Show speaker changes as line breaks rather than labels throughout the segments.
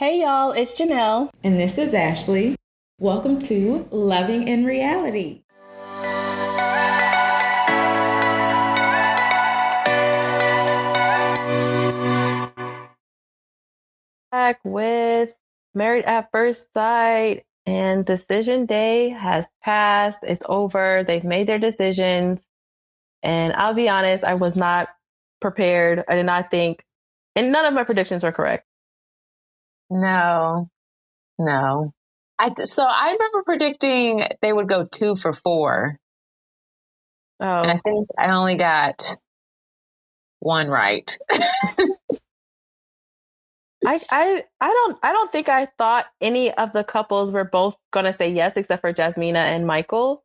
Hey y'all, it's Jennelle.
And this is Ashley. Welcome to Loving in Reality.
Back with Married at First Sight, and decision day has passed. It's over. They've made their decisions. And I'll be honest, I was not prepared. I did not think, and none of my predictions were correct.
No. So I remember predicting they would go 2 for 4. And I
Oh,
think I only got 1 right.
I don't think I thought any of the couples were both gonna say yes, except for Jasmina and Michael.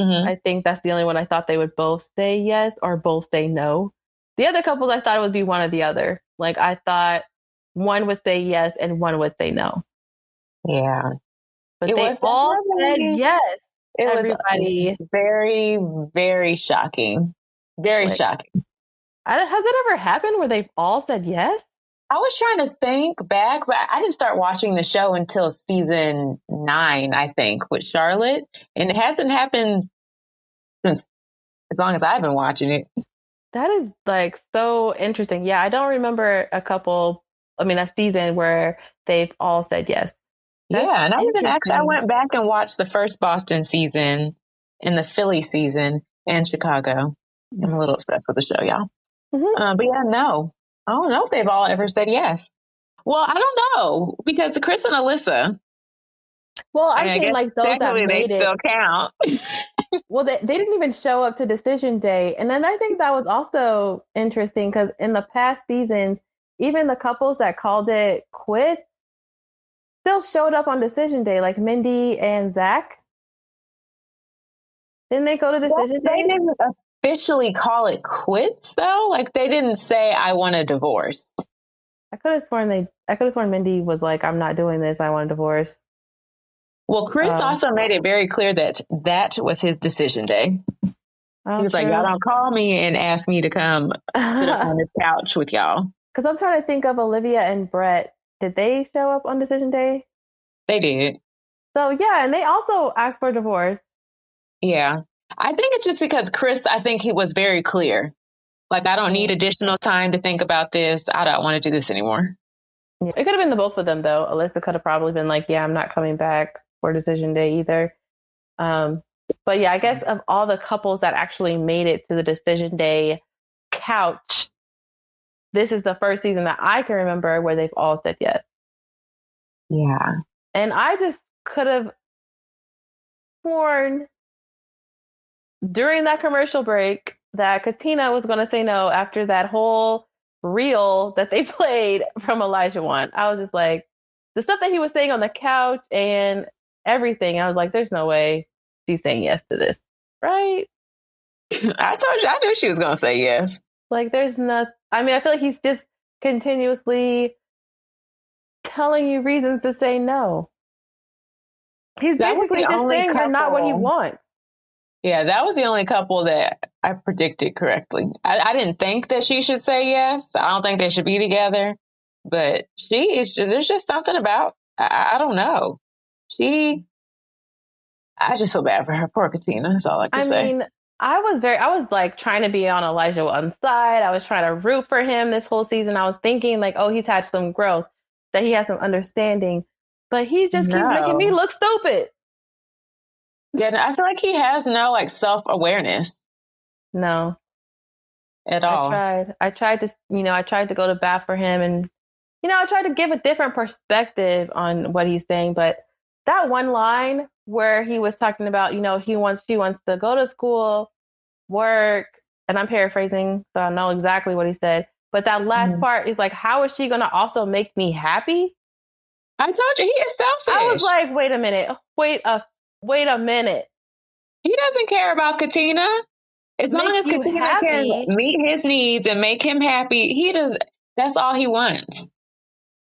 Mm-hmm.
I think that's the only one I thought they would both say yes or both say no. The other couples, I thought it would be one or the other. Like, I thought one would say yes and one would say no.
Yeah.
But they all said yes.
It
Everybody.
was very, very shocking. Very shocking.
Has it ever happened where they've all said yes?
I was trying to think back, but I didn't start watching the show until season 9, I think, with Charlotte. And it hasn't happened since as long as I've been watching it.
That is like so interesting. Yeah, I don't remember a season where they've all said yes.
That's and I went back and watched the first Boston season and the Philly season and Chicago. I'm a little obsessed with the show, y'all.
Mm-hmm.
But yeah, no. I don't know if they've all ever said yes. Well, I don't know because Chris and Alyssa.
Well, I'm saying like those that made
it still count.
Well, they didn't even show up to decision day. And then I think that was also interesting because in the past seasons, even the couples that called it quits still showed up on decision day, like Mindy and Zach. Didn't they go to decision day?
They didn't officially call it quits, though. Like, they didn't say, I want a divorce.
I could have sworn Mindy was like, I'm not doing this. I want a divorce.
Well, Chris also made it very clear that was his decision day. He was like, y'all don't call me and ask me to come sit up on this couch with y'all.
Because I'm trying to think of Olivia and Brett. Did they show up on decision day?
They did.
So, yeah, and they also asked for a divorce.
Yeah. I think it's just because Chris, I think he was very clear. Like, I don't need additional time to think about this. I don't want to do this anymore.
Yeah. It could have been the both of them, though. Alyssa could have probably been like, yeah, I'm not coming back for decision day either. But yeah, I guess of all the couples that actually made it to the decision day couch, this is the first season that I can remember where they've all said yes.
Yeah.
And I just could have sworn during that commercial break that Katina was going to say no after that whole reel that they played from Elijah One. I was just like, the stuff that he was saying on the couch and everything, I was like, there's no way she's saying yes to this, right?
I told you, I knew she was going to say yes.
Like, there's not, I feel like he's just continuously telling you reasons to say no. He's basically just saying you're not what he wants.
Yeah, that was the only couple that I predicted correctly. I didn't think that she should say yes. I don't think they should be together. But there's just something about, I don't know. I just feel bad for her. Poor Katina. That's all I can say.
I was like trying to be on Elijah One's side. I was trying to root for him this whole season. I was thinking like, oh, he's had some growth, that he has some understanding, but he just keeps making me look stupid.
Yeah, I feel like he has no like self-awareness.
No.
At all.
I tried to go to bat for him and, I tried to give a different perspective on what he's saying, but that one line where he was talking about, she wants to go to school, work, and I'm paraphrasing, so I know exactly what he said. But that last part is like, how is she going to also make me happy?
I told you, he is selfish.
I was like, wait a minute. Wait a minute.
He doesn't care about Katina. As long as Katina can meet his needs and make him happy, he does. That's all he wants.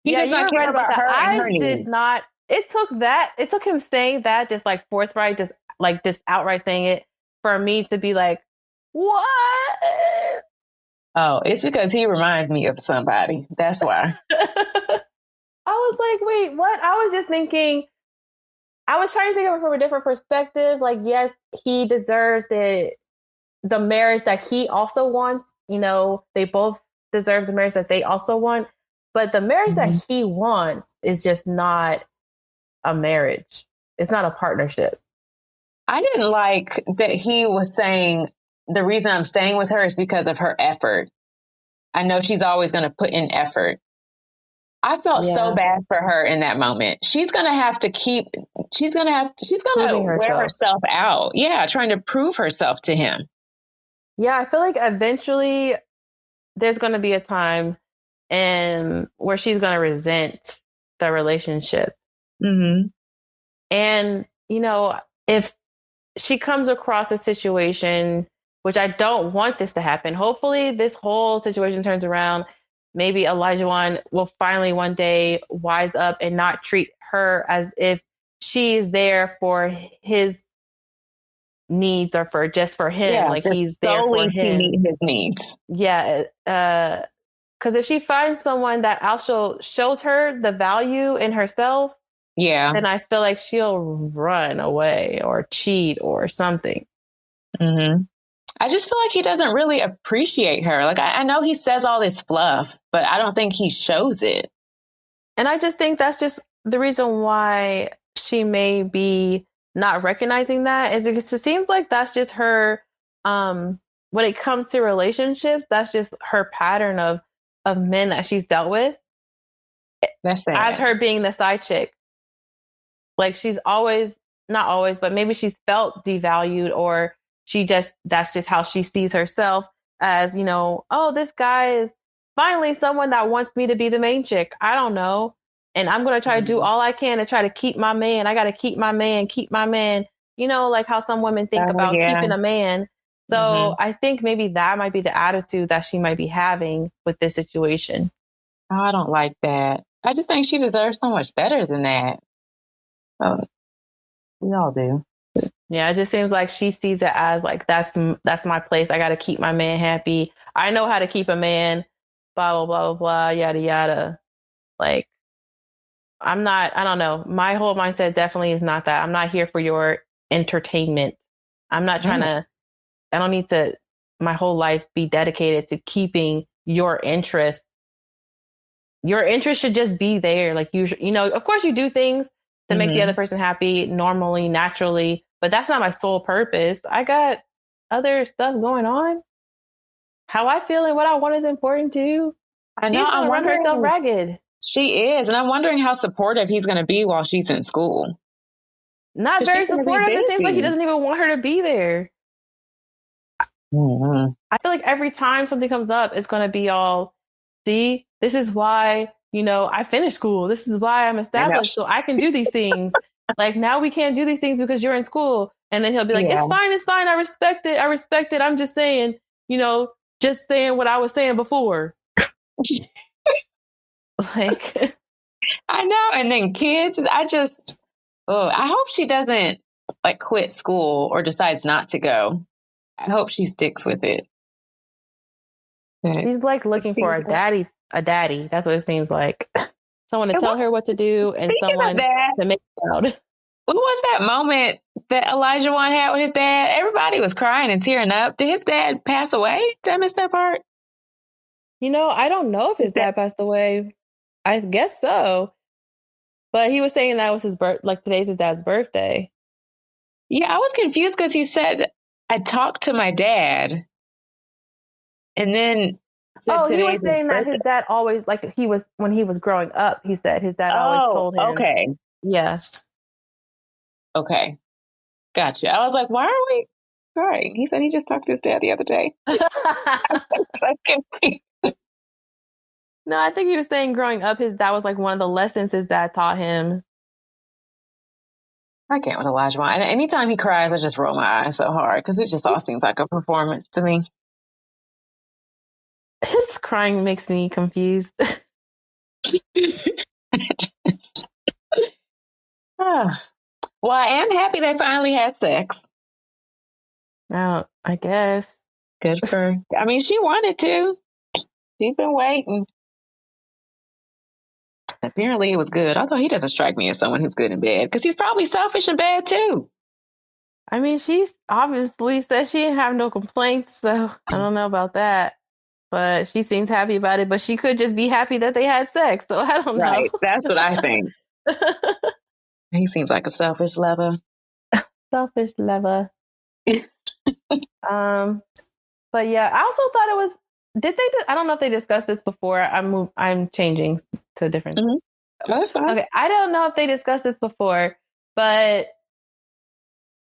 He does not care about her and her needs.
I did not. It took him saying that, just like forthright, just outright saying it, for me to be like, what? Oh,
it's because he reminds me of somebody. That's why.
I was was like, wait, what? I was just thinking, I was trying to think of it from a different perspective. Like, yes, he deserves it, the marriage that he also wants. You know, they both deserve the marriage that they also want. But the marriage
Mm-hmm.
that he wants is just not a marriage. It's not a partnership.
I didn't like that he was saying the reason I'm staying with her is because of her effort. I know she's always going to put in effort. I felt so bad for her in that moment. She's going to
Proving
wear
herself.
herself out. Yeah. Trying to prove herself to him.
Yeah, I feel like eventually there's going to be a time and where she's going to resent the relationship.
Mm-hmm.
And, you know, if she comes across a situation, which I don't want this to happen, hopefully this whole situation turns around. Maybe Elijah Wan will finally one day wise up and not treat her as if she's there for his needs or for just for him.
Yeah.
Like
Just
he's there for
solely to
him.
meet his needs.
Yeah. Because if she finds someone that also shows her the value in herself,
Yeah.
then I feel like she'll run away or cheat or something.
Mm-hmm. I just feel like he doesn't really appreciate her. Like, I know he says all this fluff, but I don't think he shows it.
And I just think that's just the reason why she may be not recognizing that, is because it seems like that's just her, when it comes to relationships, that's just her pattern of men that she's dealt with.
That's sad.
As her being the side chick. Like she's always, not always, but maybe she's felt devalued, or that's just how she sees herself as, you know, oh, this guy is finally someone that wants me to be the main chick. I don't know. And I'm going to try to do all I can to try to keep my man. I got to keep my man, you know, like how some women think about keeping a man. So I think maybe that might be the attitude that she might be having with this situation.
Oh, I don't like that. I just think she deserves so much better than that. Oh, we all do.
Yeah, it just seems like she sees it as like, that's my place. I got to keep my man happy. I know how to keep a man, blah, blah, blah, blah, blah, yada, yada. Like, I don't know. My whole mindset definitely is not that. I'm not here for your entertainment. I'm not trying to, I don't need to, my whole life be dedicated to keeping your interest. Your interest should just be there. Like you know, of course you do things to make the other person happy normally, naturally, but that's not my sole purpose. I got other stuff going on. How I feel and what I want is important too.
I know.
She's going to run herself ragged.
She is. And I'm wondering how supportive he's going to be while she's in school.
Not very supportive. It seems like he doesn't even want her to be there.
Mm-hmm.
I feel like every time something comes up, it's going to be all, see, this is why, you know, I finished school. This is why I'm established, so I can do these things. Like now we can't do these things because you're in school. And then he'll be like, it's fine. I respect it. I'm just saying, you know, just saying what I was saying before. Like,
I know. And then kids, I hope she doesn't like quit school or decides not to go. I hope she sticks with it.
She's like looking for a daddy. That's what it seems like. Someone to tell her what to do and someone to make it out.
What was that moment that Elijah Wan had with his dad? Everybody was crying and tearing up. Did his dad pass away? Did I miss that part?
You know, I don't know if his dad passed away. I guess so. But he was saying that was his today's his dad's birthday.
Yeah, I was confused because he said, I talked to my dad. And then
he was saying that his dad always, like when he was growing up, he said his dad always told him.
Okay.
Yeah.
Okay. Gotcha. I was like, why are we crying? He said he just talked to his dad the other day.
No, I think he was saying growing up, that was like one of the lessons his dad taught him.
I can't with Elijah Wan. And anytime he cries, I just roll my eyes so hard because it just all seems like a performance to me.
His crying makes me confused.
Well, I am happy they finally had sex.
Oh, I guess.
Good for her. I mean, she wanted to. She's been waiting. Apparently it was good. Although he doesn't strike me as someone who's good in bed because he's probably selfish in bed too.
I mean, she's obviously said she didn't have no complaints, so I don't know about that. But she seems happy about it. But she could just be happy that they had sex. So I don't know.
Right. That's what I think. He seems like a selfish lover.
Selfish lover. But yeah, I also thought it was. Did they? I don't know if they discussed this before. I'm changing to different.
Mm-hmm. Oh, that's fine.
Okay, I don't know if they discussed this before, but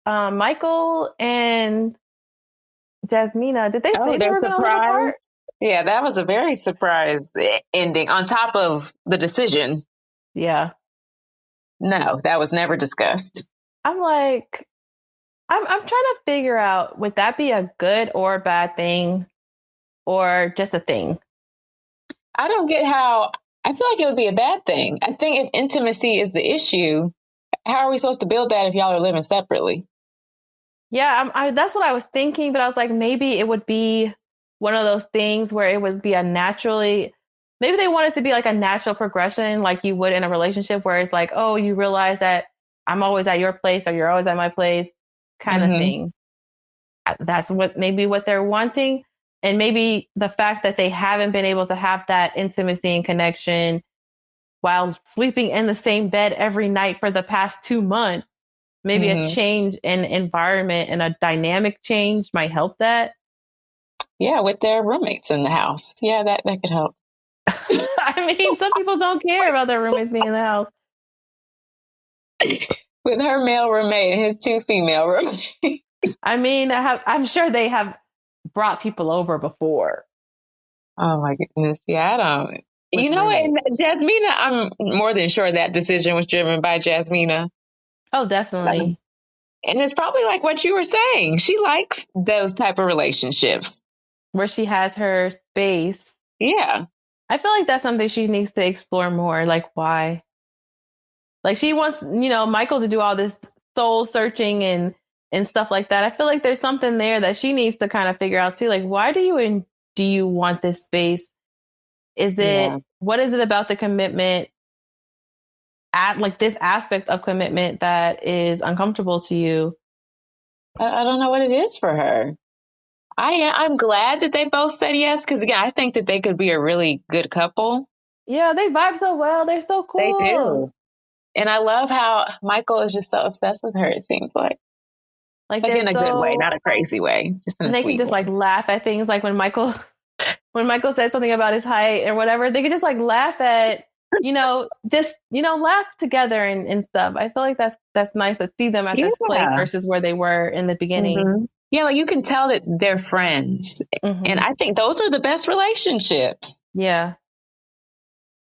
Michael and Jasmina, did they say they were going to live apart?
Yeah, that was a very surprise ending on top of the decision.
Yeah.
No, that was never discussed.
I'm like, I'm trying to figure out, would that be a good or bad thing or just a thing?
I don't get how. I feel like it would be a bad thing. I think if intimacy is the issue, how are we supposed to build that if y'all are living separately?
Yeah, that's what I was thinking, but I was like, maybe it would be one of those things where it would be maybe they want it to be like a natural progression, like you would in a relationship where it's like, oh, you realize that I'm always at your place or you're always at my place kind of thing. That's maybe what they're wanting. And maybe the fact that they haven't been able to have that intimacy and connection while sleeping in the same bed every night for the past 2 months, maybe a change in environment and a dynamic change might help that.
Yeah, with their roommates in the house. Yeah, that could help.
I mean, some people don't care about their roommates being in the house.
With her male roommate and his 2 female roommates.
I mean, I'm sure they have brought people over before.
Oh my goodness. Yeah, I don't. You know what? Jasmina, I'm more than sure that decision was driven by Jasmina.
Oh, definitely.
And it's probably like what you were saying. She likes those type of relationships.
Where she has her space.
Yeah.
I feel like that's something she needs to explore more. Like, why? Like, she wants, Michael to do all this soul searching and stuff like that. I feel like there's something there that she needs to kind of figure out too. Like, why do you want this space? What is it about the commitment like this aspect of commitment that is uncomfortable to you?
I don't know what it is for her. I'm glad that they both said yes, because again, I think that they could be a really good couple.
Yeah, they vibe so well. They're so cool.
They do. And I love how Michael is just so obsessed with her, it seems like. Like in a good way, not a crazy way. Just in a sweet way. And they can just like laugh at things like when Michael said something about his height or whatever, they could just like laugh at, laugh together and stuff. I feel like that's nice to see them at this place versus where they were in the beginning. Mm-hmm. Yeah, like you can tell that they're friends. Mm-hmm. And I think those are the best relationships.
Yeah.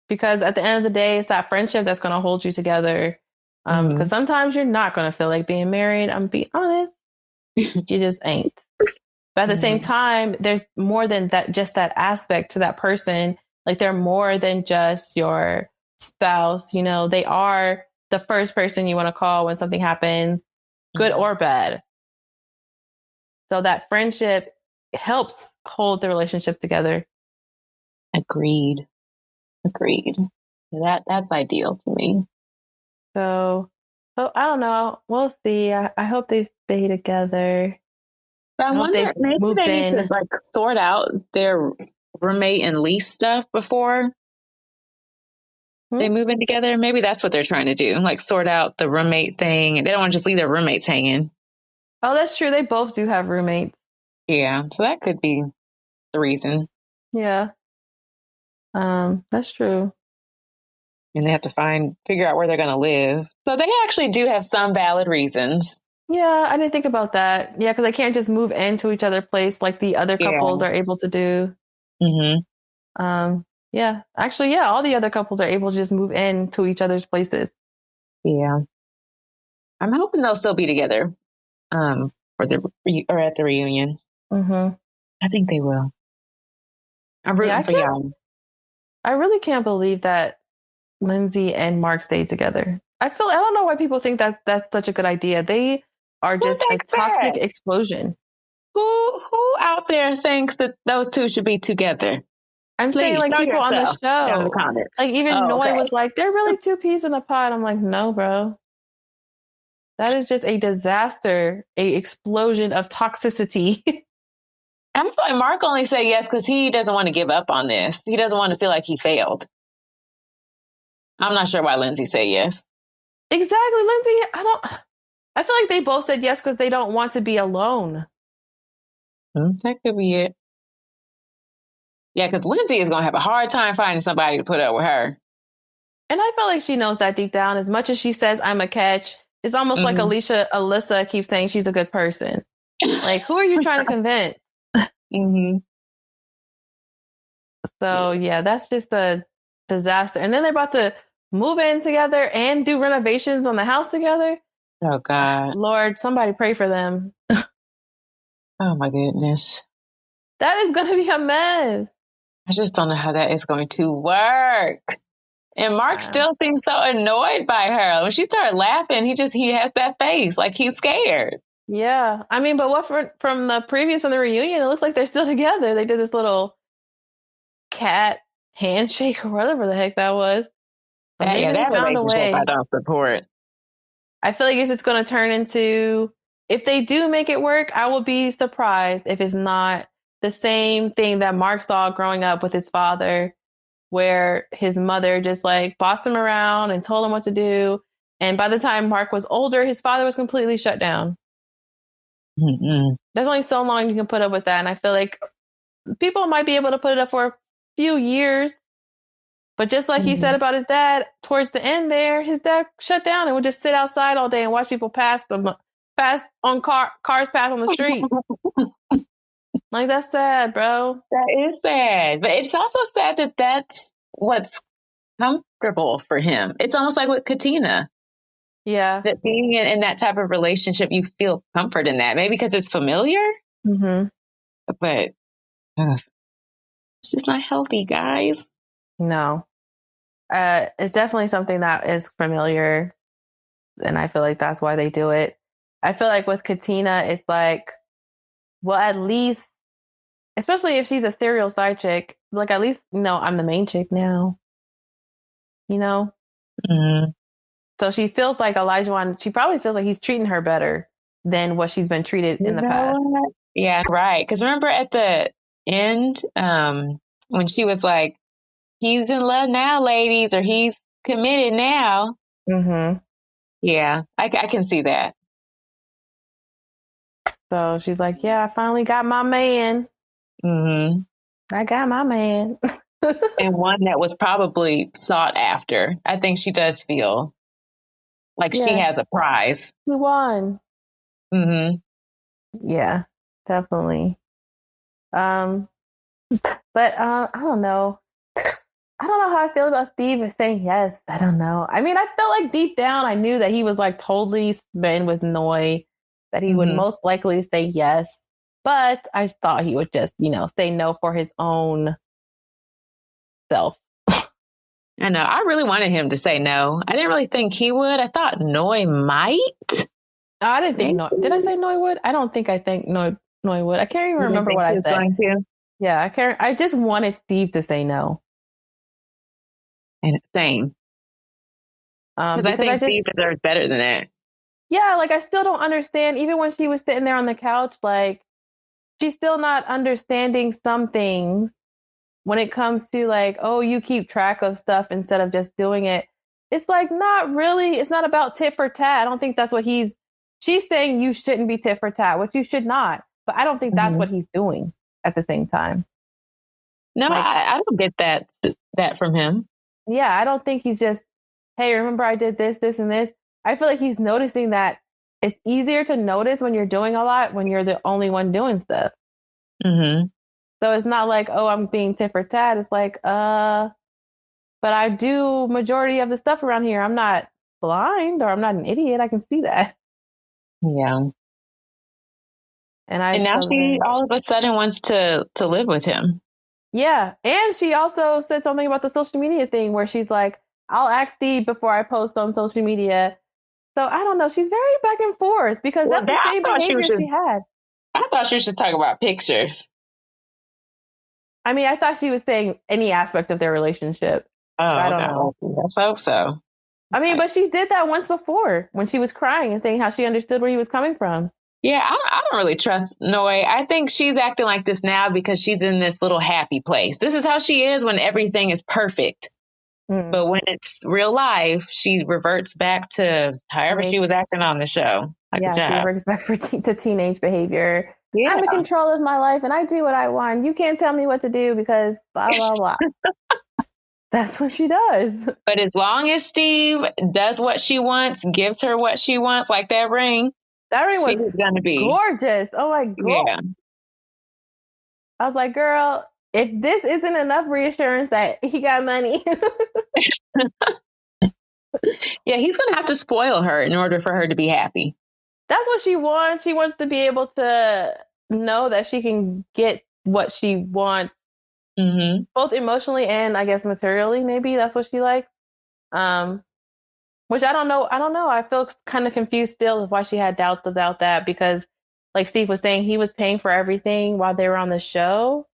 Because at the end of the day, it's that friendship that's going to hold you together. Because sometimes you're not going to feel like being married. I'm being honest. You just ain't. But at the same time, there's more than that, just that aspect to that person. Like they're more than just your spouse. They are the first person you want to call when something happens, good or bad. So that friendship helps hold the relationship together.
Agreed. That's ideal to me.
So I don't know. We'll see. I hope they stay together.
But I wonder, maybe they need to like sort out their roommate and lease stuff before they move in together. Maybe that's what they're trying to do. Like sort out the roommate thing. They don't want to just leave their roommates hanging.
Oh, that's true. They both do have roommates.
Yeah. So that could be the reason.
Yeah. That's true.
And they have to figure out where they're going to live. So they actually do have some valid reasons.
Yeah, I didn't think about that. Yeah, because they can't just move into each other's place like the other couples are able to do. Yeah, actually, all the other couples are able to just move into each other's places.
Yeah. I'm hoping they'll still be together or at the reunion. I think they will. I'm rooting for y'all.
I really can't believe that Lindsay and Mark stayed together. I don't know why people think that's such a good idea. They are just a toxic explosion.
Who out there thinks that those two should be together?
I'm saying
Please
like
show
people on the
yourself down in the
show.
comments.
Like even
Oh,
Noi
okay.
was like, they're really two peas in a pod. I'm like, no, bro. That is just a disaster, a explosion of toxicity.
I feel like Mark only said yes because he doesn't want to give up on this. He doesn't want to feel like he failed. I'm not sure why Lindsay said yes.
Exactly, Lindsay. I feel like they both said yes because they don't want to be alone.
That could be it. Yeah, because Lindsay is going to have a hard time finding somebody to put up with her.
And I feel like she knows that deep down. As much as she says I'm a catch, it's almost like Alyssa keeps saying she's a good person. Like, who are you trying to convince? So yeah, that's just a disaster. And then they're about to move in together and do renovations on the house together.
Oh God.
Lord, somebody pray for them.
Oh my goodness.
That is going to be a mess.
I just don't know how that is going to work. And Mark still seems so annoyed by her. When she started laughing, he has that face like he's scared.
Yeah. I mean, but from the from the reunion, it looks like they're still together. They did this little cat handshake or whatever the heck that was. But maybe they
that
found a
relationship
way.
I don't support.
I feel like it's just going to turn into, if they do make it work, I will be surprised if it's not the same thing that Mark saw growing up with his father, where his mother just like bossed him around and told him what to do. And by the time Mark was older, his father was completely shut down. There's only so long you can put up with that. And I feel like people might be able to put it up for a few years. But just like he said about his dad, towards the end there, his dad shut down and would just sit outside all day and watch people cars pass on the street. Like, that's sad, bro.
That is sad. But it's also sad that that's what's comfortable for him. It's almost like with Katina.
Yeah.
That being in that type of relationship, you feel comfort in that. Maybe because it's familiar. But it's just not healthy, guys.
No. It's definitely something that is familiar. And I feel like that's why they do it. I feel like with Katina, it's like, well, at least, especially if she's a serial side chick, like at least, I'm the main chick now. So she feels like Elijah she probably feels like he's treating her better than what she's been treated in the past.
Yeah, right. Because remember at the end, when she was like, he's in love now, ladies, or he's committed now. Yeah, I can see that.
So she's like, yeah, I finally got my man. I got my man.
And one that was probably sought after. I think she does feel like she has a prize.
He won. Yeah, definitely. But I don't know. I don't know how I feel about Steve saying yes. I don't know. I mean, I felt like deep down, I knew that he was like totally been with Noi, that he would most likely say yes. But I thought he would just, say no for his own self.
I know. I really wanted him to say no. I didn't really think he would. I thought Noi might.
I didn't think Noi. Did I say Noi would? I don't think I think Noi would. I can't even remember what I said.
Going to?
Yeah, I can't. I just wanted Steve to say no.
And same. Because I think Steve deserves better than that.
Yeah, like I still don't understand. Even when she was sitting there on the couch, like she's still not understanding some things when it comes to like, oh, you keep track of stuff instead of just doing it. It's like, not really. It's not about tit for tat. I don't think that's what she's saying you shouldn't be tit for tat, which you should not. But I don't think that's what he's doing at the same time.
No, like, I don't get that from him.
Yeah, I don't think he's just, hey, remember I did this, this, and this. I feel like he's noticing that it's easier to notice when you're doing a lot when you're the only one doing stuff. So it's not like, oh, I'm being tit for tat. It's like, but I do majority of the stuff around here. I'm not blind or I'm not an idiot. I can see that.
Yeah. And now she all of a sudden wants to live with him. Yeah.
And she also said something about the social media thing where she's like, I'll ask Steve before I post on social media. So I don't know. She's very back and forth because that's the same behavior she had.
I thought she should talk about pictures.
I mean, I thought she was saying any aspect of their relationship. I
Oh,
don't know.
okay. Let's hope so.
I mean, but she did that once before when she was crying and saying how she understood where he was coming from.
Yeah, I don't really trust Noi. I think she's acting like this now because she's in this little happy place. This is how she is when everything is perfect.
Mm.
But when it's real life, she reverts back to however she was acting on the show. Like a
Yeah, she
child.
reverts back to teenage behavior.
Yeah.
I'm in control of my life and I do what I want. You can't tell me what to do because blah, blah, blah. That's what she does.
But as long as Steve does what she wants, gives her what she wants, like that ring,
That ring was
she's gonna be
gorgeous. Oh my God.
Yeah.
I was like, girl, if this isn't enough reassurance that he got money.
Yeah, he's gonna have to spoil her in order for her to be happy.
That's what she wants. She wants to be able to know that she can get what she wants, both emotionally and I guess materially. Maybe that's what she likes. Which I don't know. I feel kind of confused still of why she had doubts about that because, like Steve was saying, he was paying for everything while they were on the show.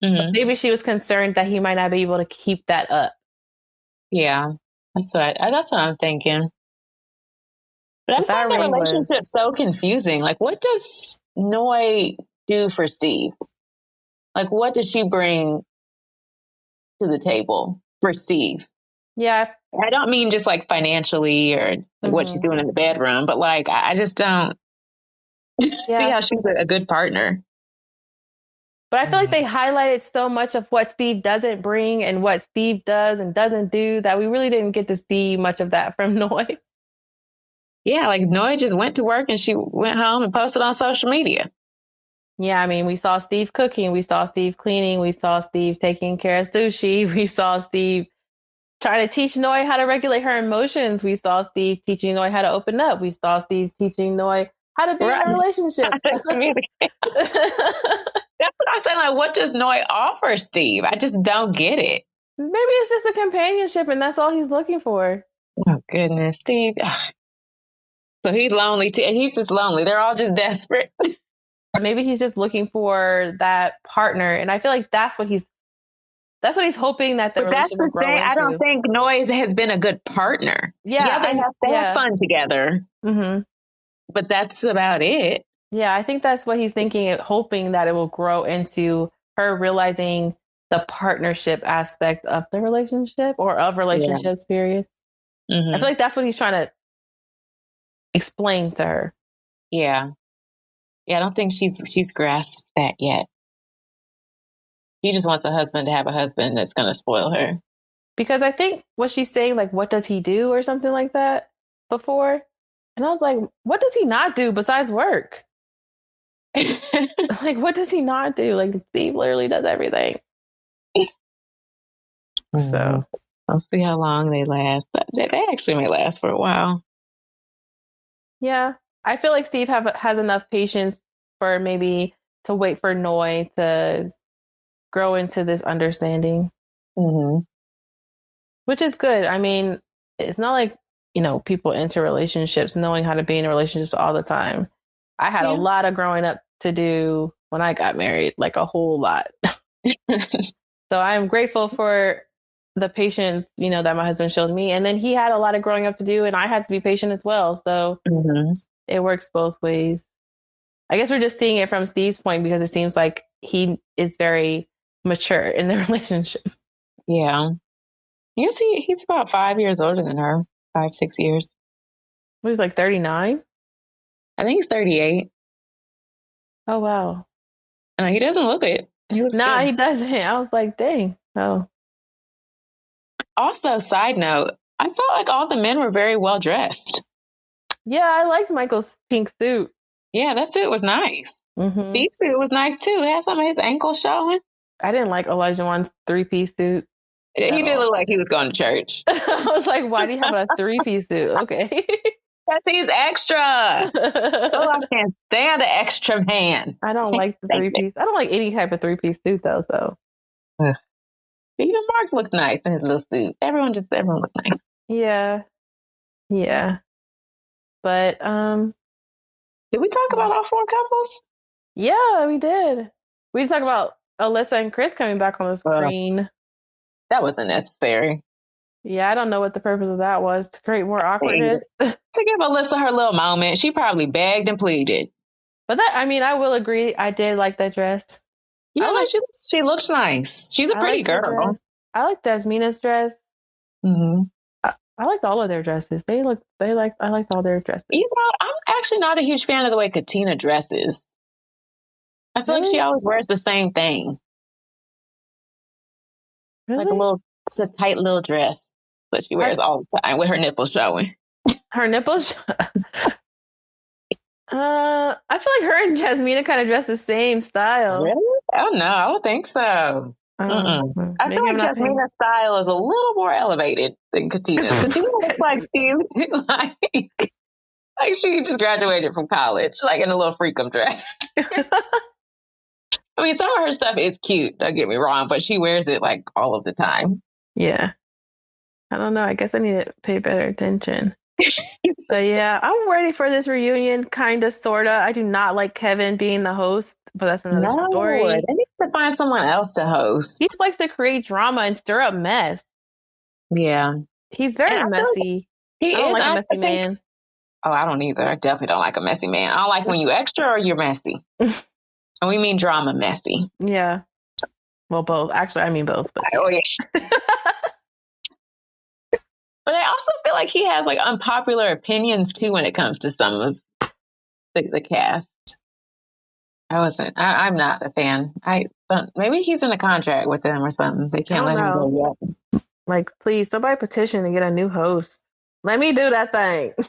Maybe she was concerned that he might not be able to keep that up.
Yeah, that's what I'm thinking. But I find the relationship so confusing. Like, what does Noi do for Steve? Like, what does she bring to the table for Steve?
Yeah.
I don't mean just like financially or like what she's doing in the bedroom, but like, I just don't see how she's a good partner.
But I feel like they highlighted so much of what Steve doesn't bring and what Steve does and doesn't do that we really didn't get to see much of that from Noi.
Yeah, like Noi just went to work and she went home and posted on social media.
Yeah, I mean, we saw Steve cooking, we saw Steve cleaning, we saw Steve taking care of sushi, we saw Steve trying to teach Noi how to regulate her emotions, we saw Steve teaching Noi how to open up, we saw Steve teaching Noi how to be in a relationship.
That's what I'm saying. Like, what does Noi offer Steve? I just don't get it.
Maybe it's just a companionship and that's all he's looking for.
Oh, goodness, Steve. So he's lonely too. He's just lonely. They're all just desperate.
Maybe he's just looking for that partner. And I feel like that's what he's hoping that the relationship will grow into.
I don't think Noi has been a good partner.
Yeah.
They have fun together. But that's about it.
Yeah, I think that's what he's thinking, hoping that it will grow into her realizing the partnership aspect of the relationship or of relationships, period. I feel like that's what he's trying to explain to her.
Yeah. Yeah, I don't think she's grasped that yet. She just wants a husband to have a husband that's going to spoil her.
Because I think what she's saying, like, what does he do or something like that before? And I was like, what does he not do besides work? Like, what does he not do? Like, Steve literally does everything. So
I'll see how long they last. They actually may last for a while.
Yeah, I feel like Steve has enough patience for maybe to wait for Noi to grow into this understanding, which is good. I mean, it's not like, people enter relationships knowing how to be in relationships all the time. I had a lot of growing up to do when I got married, like a whole lot. So I'm grateful for the patience, that my husband showed me. And then he had a lot of growing up to do and I had to be patient as well. So it works both ways. I guess we're just seeing it from Steve's point because it seems like he is very mature in the relationship.
Yeah. You see, he's about 5 years older than her, 5, 6 years.
He's like 39?
I think he's 38.
Oh, wow.
No, he doesn't look it.
He doesn't. I was like, dang. Oh.
Also, side note, I felt like all the men were very well dressed.
Yeah, I liked Michael's pink suit.
Yeah, that suit was nice. Steve's suit was nice too. It had some of his ankles showing.
I didn't like Elijah Wan's 3-piece suit.
He did look like he was going to church.
I was like, why do you have a 3-piece suit? Okay.
Because he's extra. I can't stand an extra man.
I don't like the 3-piece. I don't like any type of 3-piece suit though. So
even Mark looked nice in his little suit. Everyone looked nice.
Yeah. Yeah. But
did we talk about all 4 couples?
Yeah, we did. We talked about Alyssa and Chris coming back on the screen.
That wasn't necessary.
Yeah, I don't know what the purpose of that was, to create more awkwardness.
To give Alyssa her little moment, she probably begged and pleaded.
But I will agree, I did like that dress.
Yeah, she looks nice. She's a pretty girl.
I like Jasmina's dress.
Mm-hmm.
I liked all of their dresses. I liked all their dresses.
You know, I'm actually not a huge fan of the way Katina dresses. I feel like she always wears the same thing.
Really?
It's a tight little dress that she wears all the time with her nipples showing.
Her nipples? I feel like her and Jasmina kind of dress the same style.
Really? Oh, no, I don't think so. I feel like Jasmina's style is a little more elevated than Katina's. Katina looks like like she just graduated from college, like in a little freakum dress. I mean, some of her stuff is cute, don't get me wrong, but she wears it like all of the time.
Yeah. I don't know. I guess I need to pay better attention. But yeah, I'm ready for this reunion, kind of, sort of. I do not like Kevin being the host, but that's another story.
They need to find someone else to host.
He just likes to create drama and stir up mess.
Yeah.
He's very messy. I don't like a messy man.
Oh, I don't either. I definitely don't like a messy man. I don't like when you extra or you're messy. And we mean drama messy.
Yeah. Well, both. Actually, I mean both. But
oh, yeah. But I also feel like he has like unpopular opinions too when it comes to some of the cast. I'm not a fan. Maybe he's in a contract with them or something. They can't let him go yet.
Like, please, somebody petition to get a new host. Let me do that thing. I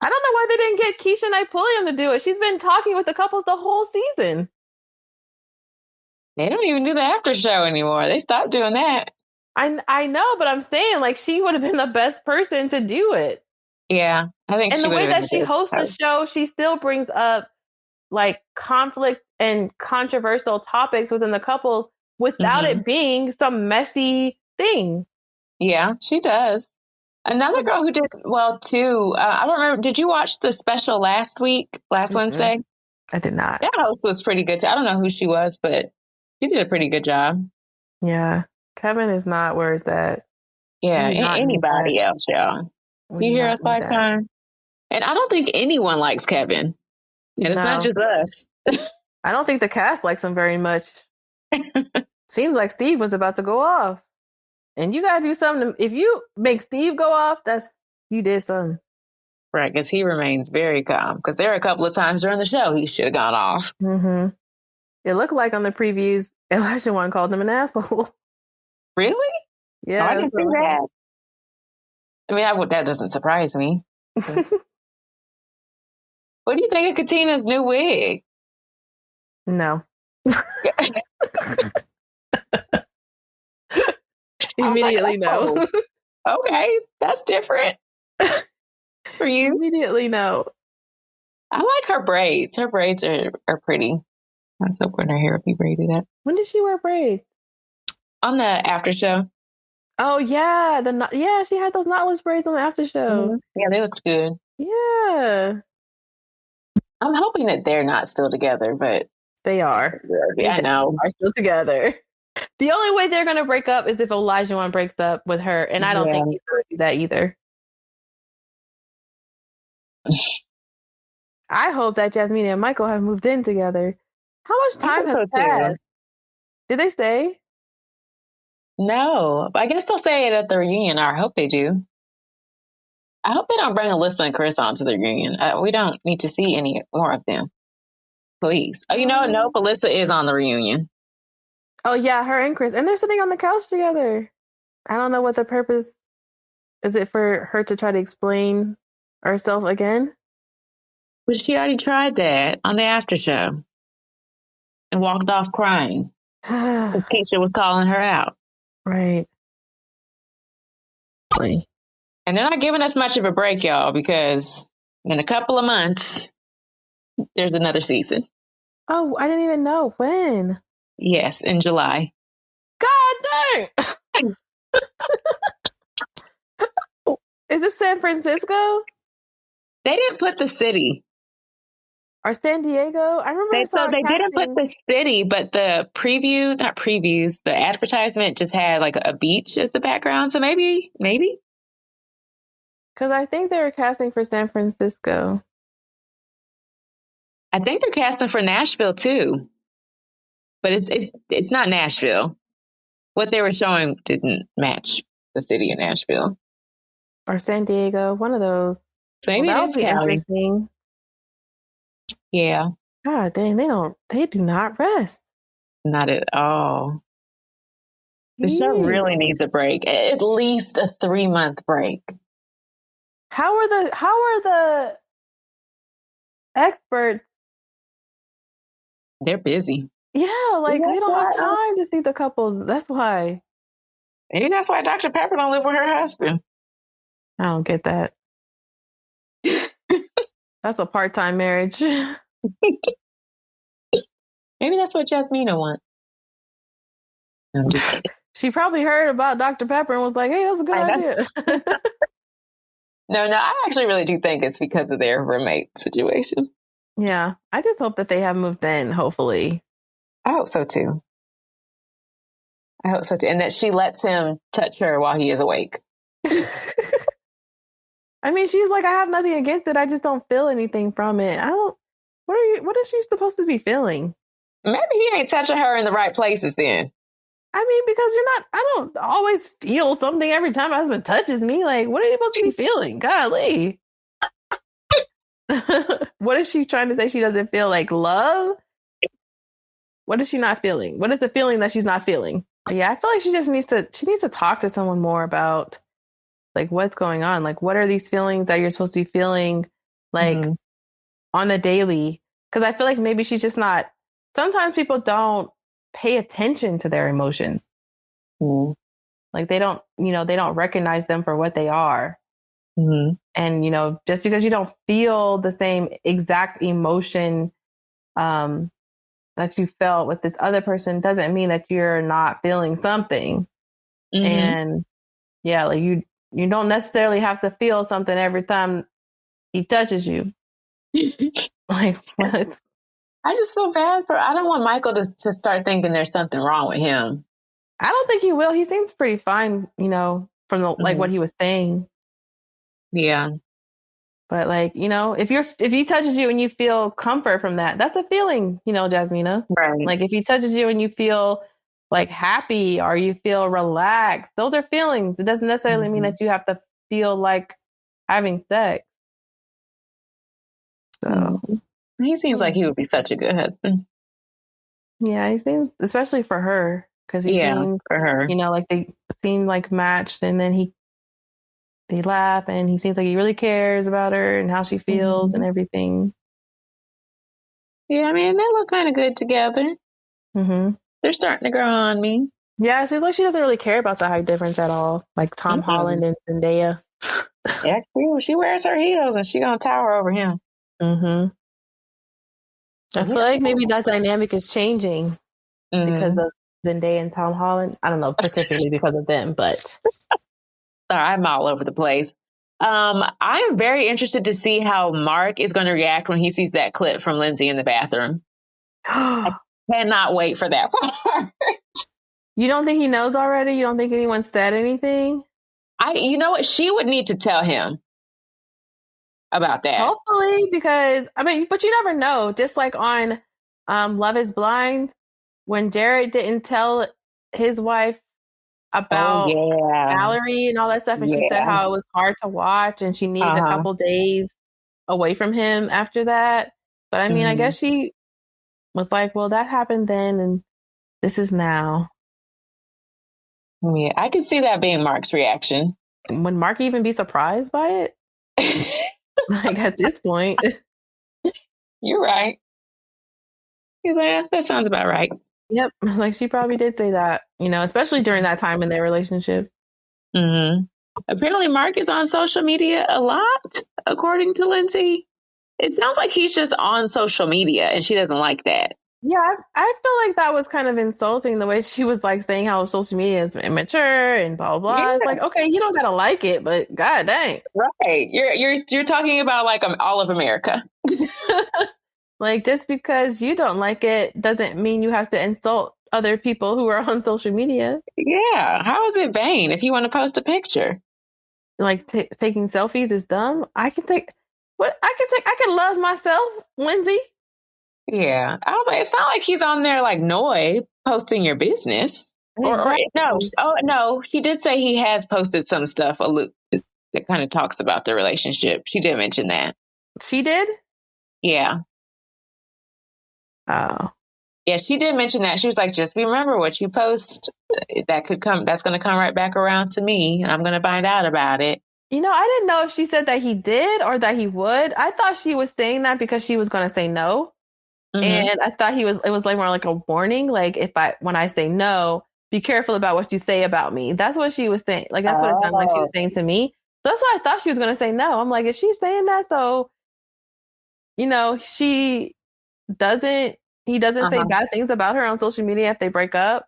don't know why they didn't get Keisha Knight Pulliam to do it. She's been talking with the couples the whole season.
They don't even do the after show anymore. They stopped doing that.
I know, but I'm saying, like, she would have been the best person to do it.
Yeah, I think.
And the way that she hosts the show, she still brings up like conflict and controversial topics within the couples without it being some messy thing.
Yeah, she does. Another girl who did well too. I don't remember. Did you watch the special last Wednesday?
I did not.
That host was pretty good too. I don't know who she was, but she did a pretty good job.
Yeah. Kevin is not where it's at.
Yeah, anybody else, y'all. You hear us Lifetime? And I don't think anyone likes Kevin. And it's not just us.
I don't think the cast likes him very much. Seems like Steve was about to go off. And you got to do something. If you make Steve go off, you did something.
Right, because he remains very calm. Because there are a couple of times during the show he should have gone off.
Mm-hmm. It looked like on the previews, Elijah one called him an asshole.
Really?
Yeah.
I didn't see that. I mean, that doesn't surprise me. What do you think of Katina's new wig?
No. Immediately no.
Okay, that's different. For you?
Immediately no.
I like her braids. Her braids are pretty. I was hoping her hair would be braided up.
When did she wear braids?
On the after show.
Oh yeah, she had those knotless braids on the after show.
Mm-hmm. Yeah, they looked good.
Yeah.
I'm hoping that they're not still together, but
they are.
I know.
Are still together. The only way they're gonna break up is if Elijah one breaks up with her, and I don't think he's gonna do that either. I hope that Jasmina and Michael have moved in together. How much time has passed? Did they say?
No, I guess they'll say it at the reunion. I hope they do. I hope they don't bring Alyssa and Chris onto the reunion. We don't need to see any more of them. Please. Oh, no, Alyssa is on the reunion.
Oh, yeah, her and Chris. And they're sitting on the couch together. I don't know what the purpose is. It for her to try to explain herself again?
But she already tried that on the after show and walked off crying. Keisha was calling her out.
Right.
And they're not giving us much of a break, y'all, because in a couple of months, there's another season.
Oh, I didn't even know. When?
Yes, in July.
God dang! Is it San Francisco?
They didn't put the city.
Or San Diego. I remember I saw
So
a
they didn't put
casting.
the city, but the not previews, the advertisement just had like a beach as the background. So maybe.
Because I think they were casting for San Francisco.
I think they're casting for Nashville too, but it's not Nashville. What they were showing didn't match the city of Nashville.
Or San Diego. One of those.
Maybe
Well,
it
that
is
would be
Cali.
interesting.
Yeah,
God dang, they do not rest.
not at all. The show
Jeez.
really needs a break, at least a 3-month break.
How are the experts?
They're busy.
Yeah, like
Maybe
they
that's
don't have
why.
time to see the couples. That's why.
Maybe that's why Dr. Pepper don't live with her husband.
I don't get that. That's a part-time marriage.
Maybe that's what Jasmina wants. I'm just kidding.
She probably heard about Dr. Pepper and was like, "Hey, that's a good
I know.
idea."
No, I actually really do think it's because of their roommate situation.
Yeah, I just hope that they have moved in. Hopefully.
I hope so too. And that she lets him touch her while he is awake.
I mean, she's like, I have nothing against it. I just don't feel anything from it. I don't. What is she supposed to be feeling?
Maybe he ain't touching her in the right places then.
I mean, because I don't always feel something every time my husband touches me. Like, what are you supposed to be feeling? Golly. What is she trying to say? She doesn't feel like love? What is she not feeling? What is the feeling that she's not feeling? Yeah, I feel like she needs to talk to someone more about like what's going on. Like, what are these feelings that you're supposed to be feeling like on the daily? Because I feel like maybe she's just not. Sometimes people don't pay attention to their emotions. Like they don't recognize them for what they are. And just because you don't feel the same exact emotion that you felt with this other person doesn't mean that you're not feeling something. And yeah, like you don't necessarily have to feel something every time he touches you. Like what?
I just feel bad I don't want Michael to start thinking there's something wrong with him.
I don't think he will. He seems pretty fine, from the like what he was saying.
Yeah.
But like, if he touches you and you feel comfort from that, that's a feeling, Jasmina.
Right.
Like if he touches you and you feel like happy or you feel relaxed, those are feelings. It doesn't necessarily mean that you have to feel like having sex. So
he seems like he would be such a good husband.
Yeah, he seems, especially for her, because he seems
for her.
Like they seem like matched, and then they laugh, and he seems like he really cares about her and how she feels and everything.
Yeah, I mean, they look kind of good together. They're starting to grow on me.
Yeah, it seems like she doesn't really care about the height difference at all, like Tom Holland and Zendaya.
Yeah, she wears her heels and she gonna tower over him.
I feel like maybe that dynamic is changing because of Zendaya and Tom Holland. I don't know, particularly because of them, but
sorry, I'm all over the place. I am very interested to see how Mark is going to react when he sees that clip from Lindsay in the bathroom. I cannot wait for that part.
You don't think he knows already? You don't think anyone said anything?
You know what? She would need to tell him about that.
Hopefully, because but you never know. Just like on Love is Blind, when Jared didn't tell his wife about Valerie and all that stuff, and she said how it was hard to watch and she needed a couple days away from him after that. But I mean, I guess she was like, well, that happened then and this is now.
Yeah, I could see that being Mark's reaction.
Would Mark even be surprised by it? Like at this point.
You're right. He's like, that sounds about right.
Yep. Like she probably did say that, especially during that time in their relationship.
Apparently Mark is on social media a lot, according to Lindsay. It sounds like he's just on social media and she doesn't like that.
Yeah, I feel like that was kind of insulting, the way she was like saying how social media is immature and blah, blah, blah. Yeah. It's like, okay, you don't gotta like it, but god dang.
Right. You're talking about like all of America.
Like, just because you don't like it doesn't mean you have to insult other people who are on social media.
Yeah. How is it vain if you want to post a picture?
Like, taking selfies is dumb. I can love myself, Lindsay.
Yeah. I was like, it's not like he's on there like Noi posting your business.
Exactly.
No. Oh, no. She did say he has posted some stuff that kind of talks about the relationship. She did mention that.
She did?
Yeah.
Oh.
Yeah, she did mention that. She was like, just remember what you post, that's going to come right back around to me, and I'm going to find out about it.
I didn't know if she said that he did or that he would. I thought she was saying that because she was going to say no. Mm-hmm. And I thought it was like more like a warning. Like, when I say no, be careful about what you say about me. That's what she was saying. Like, that's what it sounded like she was saying to me. So that's why I thought she was going to say no. I'm like, is she saying that? So, he doesn't say bad things about her on social media if they break up.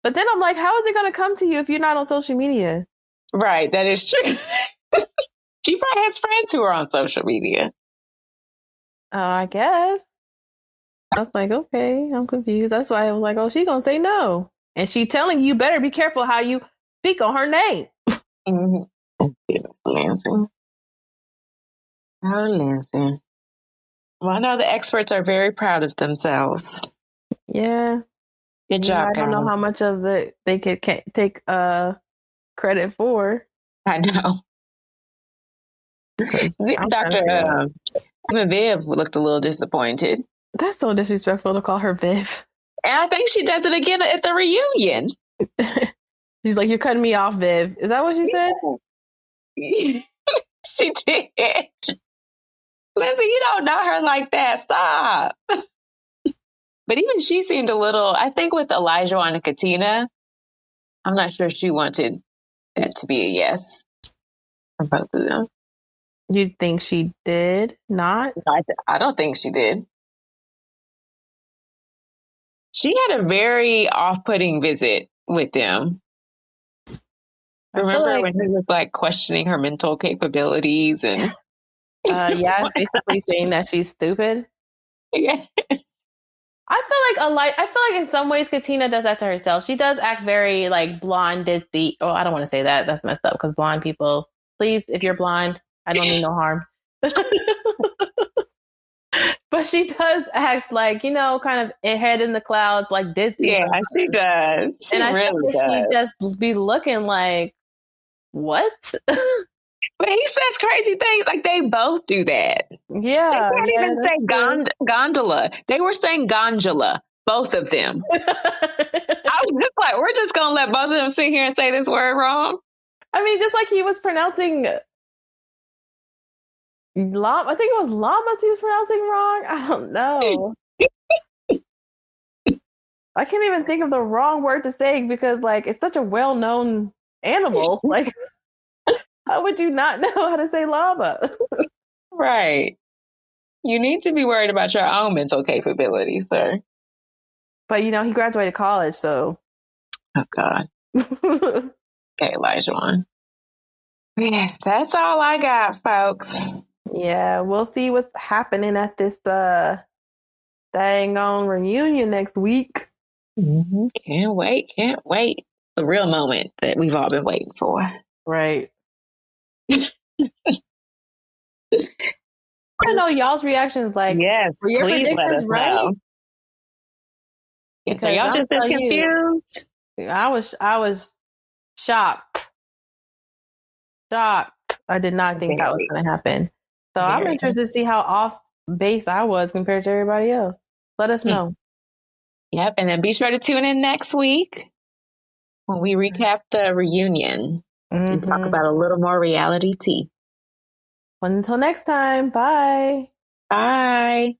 But then I'm like, how is it going to come to you if you're not on social media?
Right. That is true. She probably has friends who are on social media.
Oh, I guess. I was like, okay, I'm confused. That's why I was like, oh, she's going to say no. And she telling you better be careful how you speak on her name.
Mm-hmm. Lindsay. Oh, Lindsay. Well, I know the experts are very proud of themselves.
Yeah.
Good job,
I don't know how much of it they could take credit for.
I know. Dr. Viv looked a little disappointed.
That's so disrespectful to call her Viv.
And I think she does it again at the reunion.
She's like, you're cutting me off, Viv. Is that what she said?
She did. Lindsay, you don't know her like that. Stop. But even she seemed a little, I think with Elijah and Katina, I'm not sure she wanted that to be a yes from both of them.
You think she did not?
I don't think she did. She had a very off-putting visit with them. Remember when he was like questioning her mental capabilities and
yeah, basically saying that she's stupid.
Yeah.
I feel like in some ways Katina does that to herself. She does act very like blonde ditzy. Oh, I don't want to say that. That's messed up because blonde people, please, if you're blonde, I don't mean no harm. But she does act like, kind of head in the clouds, like ditzy.
Yeah, she does. She really does.
She just be looking like, what?
But he says crazy things. Like, they both do that.
Yeah.
They can't even say gondola. They were saying gondola, both of them. I was just like, we're just going to let both of them sit here and say this word wrong?
I mean, just like he was pronouncing I think it was llamas he was pronouncing wrong. I don't know. I can't even think of the wrong word to say because, like, it's such a well-known animal. Like, how would you not know how to say llama?
Right. You need to be worried about your own mental capabilities, sir.
But, he graduated college, so.
Oh, God. Okay, Elijah. Yeah, that's all I got, folks.
Yeah, we'll see what's happening at this dang on reunion next week.
Mm-hmm. Can't wait. The real moment that we've all been waiting for.
Right. I know y'all's reactions. Like,
yes,
were your
please
predictions right?
Yes, are y'all just as confused?
I was shocked. I did not think that was going to happen. So I'm interested to see how off base I was compared to everybody else. Let us know.
Yep. And then be sure to tune in next week when we recap the reunion and talk about a little more reality tea.
Well, until next time. Bye.
Bye.